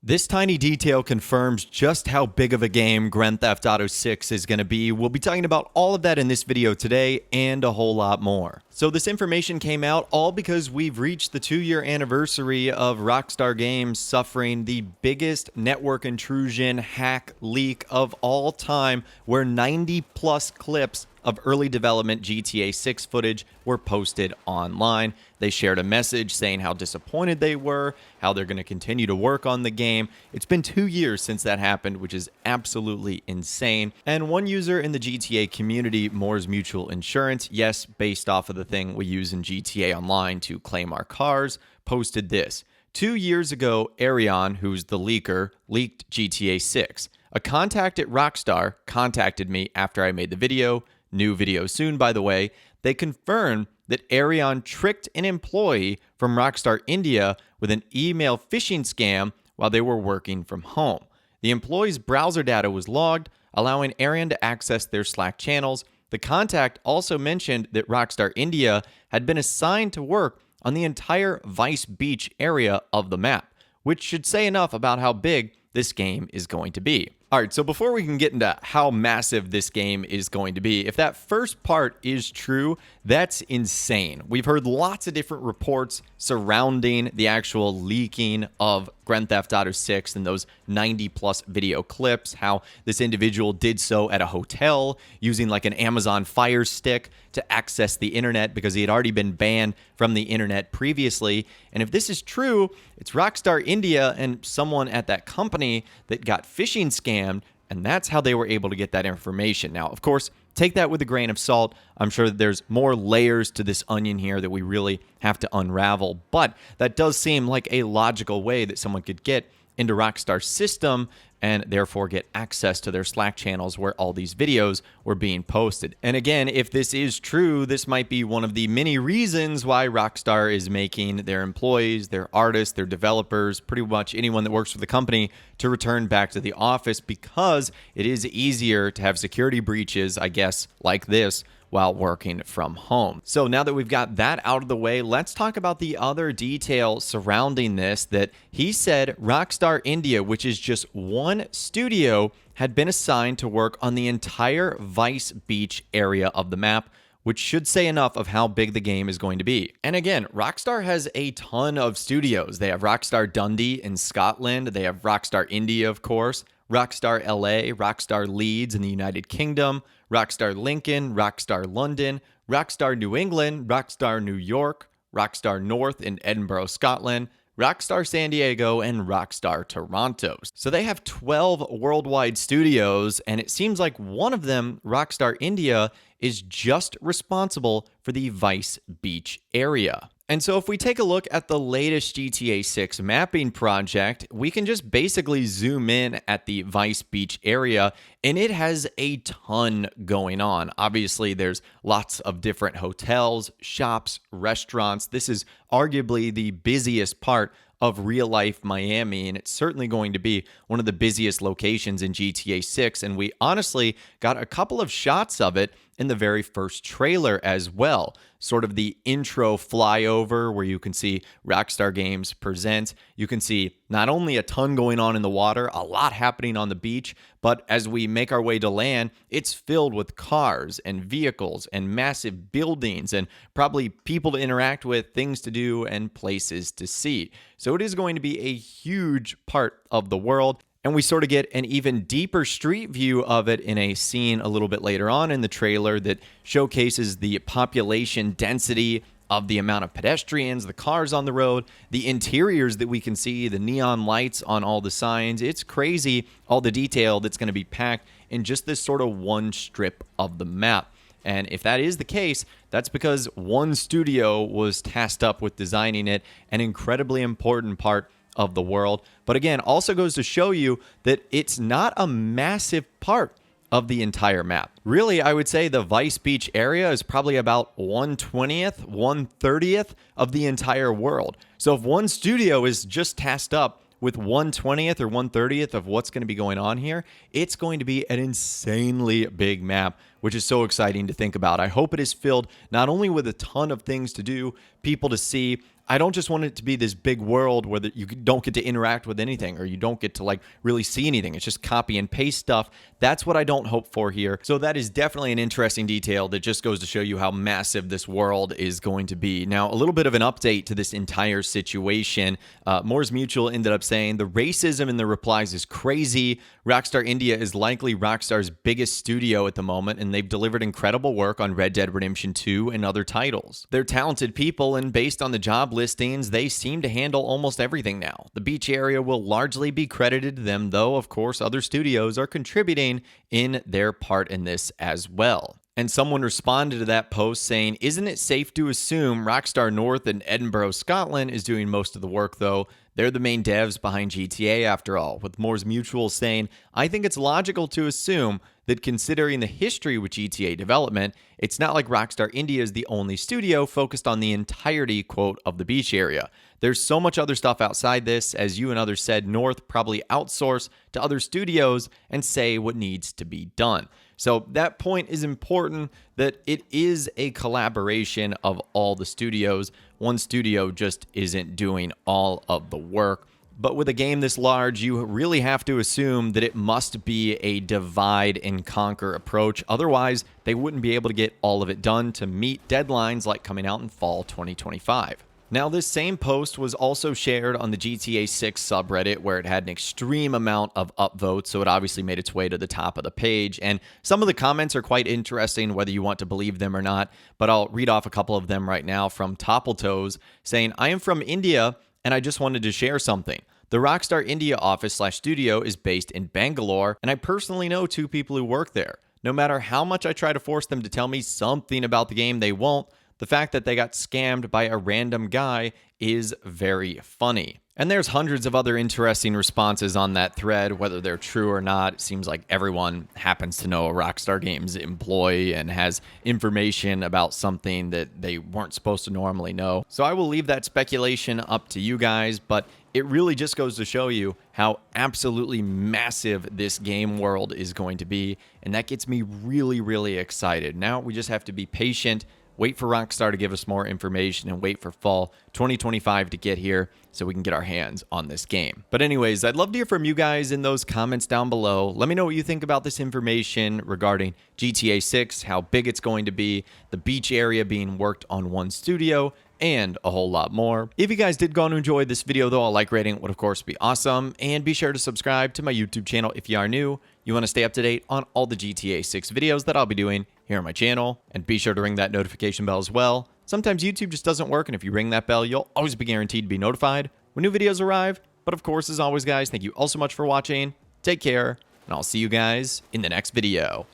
This tiny detail confirms just how big of a game Grand Theft Auto 6 is going to be. We'll be talking about all of that in this video today and a whole lot more. So this information came out all because we've reached the 2-year anniversary of Rockstar Games suffering the biggest network intrusion hack leak of all time, where 90 plus clips of early development GTA 6 footage were posted online. They shared a message saying how disappointed they were, how they're going to continue to work on the game. It's been 2 years since that happened, which is absolutely insane. And one user in the GTA community, Moore's Mutual Insurance, yes, based off of the thing we use in GTA Online to claim our cars, posted this. 2 years ago, Arion, who's the leaker, leaked GTA 6. A contact at Rockstar contacted me after I made the video. New video soon, by the way. They confirmed that Arion tricked an employee from Rockstar India with an email phishing scam while they were working from home. The employee's browser data was logged, allowing Arion to access their Slack channels. The contact also mentioned that Rockstar India had been assigned to work on the entire Vice Beach area of the map, which should say enough about how big this game is going to be. All right, so before we can get into how massive this game is going to be, if that first part is true, that's insane. We've heard lots of different reports surrounding the actual leaking of Grand Theft Auto 6 and those 90 plus video clips, how this individual did so at a hotel using like an Amazon Fire Stick to access the internet because he had already been banned from the internet previously. And if this is true, it's Rockstar India and someone at that company that got phishing scammed, and that's how they were able to get that information. Now, of course, take that with a grain of salt. I'm sure that there's more layers to this onion here that we really have to unravel, but that does seem like a logical way that someone could get into Rockstar's system and therefore get access to their Slack channels where all these videos were being posted. And again, if this is true, this might be one of the many reasons why Rockstar is making their employees, their artists, their developers, pretty much anyone that works for the company to return back to the office, because it is easier to have security breaches, I guess, like this while working from home. So now that we've got that out of the way, let's talk about the other detail surrounding this, that he said Rockstar India, which is just one studio, had been assigned to work on the entire Vice Beach area of the map, which should say enough of how big the game is going to be. And again, Rockstar has a ton of studios. They have Rockstar Dundee in Scotland. They have Rockstar India, of course, Rockstar LA, Rockstar Leeds in the United Kingdom, Rockstar Lincoln, Rockstar London, Rockstar New England, Rockstar New York, Rockstar North in Edinburgh, Scotland, Rockstar San Diego, and Rockstar Toronto. So they have 12 worldwide studios, and it seems like one of them, Rockstar India, is just responsible for the Vice Beach area. And so if we take a look at the latest GTA 6 mapping project, we can just basically zoom in at the Vice Beach area, and it has a ton going on. Obviously, there's lots of different hotels, shops, restaurants. This is arguably the busiest part of real-life Miami, and it's certainly going to be one of the busiest locations in GTA 6, and we honestly got a couple of shots of it in the very first trailer as well. Sort of the intro flyover where you can see Rockstar Games present. You can see not only a ton going on in the water, a lot happening on the beach, but as we make our way to land, it's filled with cars and vehicles and massive buildings and probably people to interact with, things to do, and places to see. So it is going to be a huge part of the world. And we sort of get an even deeper street view of it in a scene a little bit later on in the trailer that showcases the population density of the amount of pedestrians, the cars on the road, the interiors that we can see, the neon lights on all the signs. It's crazy, all the detail that's going to be packed in just this sort of one strip of the map. And if that is the case, that's because one studio was tasked up with designing it, an incredibly important part of the world. But again, also goes to show you that it's not a massive part of the entire map. Really, I would say the Vice Beach area is probably about 1/20th, 1/30th of the entire world. So if one studio is just tasked up with 1/20th or 1/30th of what's going to be going on here, it's going to be an insanely big map which is so exciting to think about. I hope it is filled not only with a ton of things to do, people to see. I don't just want it to be this big world where you don't get to interact with anything, or you don't get to like really see anything. It's just copy and paste stuff. That's what I don't hope for here. So that is definitely an interesting detail that just goes to show you how massive this world is going to be. Now, a little bit of an update to this entire situation. Moore's Mutual ended up saying the racism in the replies is crazy. Rockstar India is likely Rockstar's biggest studio at the moment, and they've delivered incredible work on Red Dead Redemption 2 and other titles. They're talented people, and based on the job listings, they seem to handle almost everything now. The beach area will largely be credited to them, though, of course, other studios are contributing in their part in this as well. And someone responded to that post saying, "Isn't it safe to assume Rockstar North in Edinburgh, Scotland is doing most of the work, though? They're the main devs behind GTA after all," with Moore's Mutual saying, "I think it's logical to assume that considering the history with GTA development, it's not like Rockstar India is the only studio focused on the entirety, quote, of the beach area. There's so much other stuff outside this, as you and others said, North probably outsource to other studios and say what needs to be done." So that point is important, that it is a collaboration of all the studios. One studio just isn't doing all of the work. But with a game this large, you really have to assume that it must be a divide and conquer approach. Otherwise, they wouldn't be able to get all of it done to meet deadlines like coming out in fall 2025. Now, this same post was also shared on the GTA 6 subreddit, where it had an extreme amount of upvotes, so it obviously made its way to the top of the page. And some of the comments are quite interesting, whether you want to believe them or not, but I'll read off a couple of them right now from Toppletoes, saying, "I am from India, and I just wanted to share something. The Rockstar India office/studio is based in Bangalore, and I personally know 2 people who work there. No matter how much I try to force them to tell me something about the game, they won't. The fact that they got scammed by a random guy is very funny." And there's hundreds of other interesting responses on that thread, whether they're true or not. It seems like everyone happens to know a Rockstar Games employee and has information about something that they weren't supposed to normally know. So I will leave that speculation up to you guys, but it really just goes to show you how absolutely massive this game world is going to be, and that gets me really, really excited. Now we just have to be patient, wait for Rockstar to give us more information, and wait for fall 2025 to get here so we can get our hands on this game. But anyways, I'd love to hear from you guys in those comments down below. Let me know what you think about this information regarding GTA 6, how big it's going to be, the beach area being worked on one studio, and a whole lot more. If you guys did go on to enjoy this video, though, a like rating would of course be awesome. And be sure to subscribe to my YouTube channel if you are new. You want to stay up to date on all the GTA 6 videos that I'll be doing here on my channel. And be sure to ring that notification bell as well. Sometimes YouTube just doesn't work, and if you ring that bell, you'll always be guaranteed to be notified when new videos arrive. But of course, as always, guys, thank you all so much for watching. Take care, and I'll see you guys in the next video.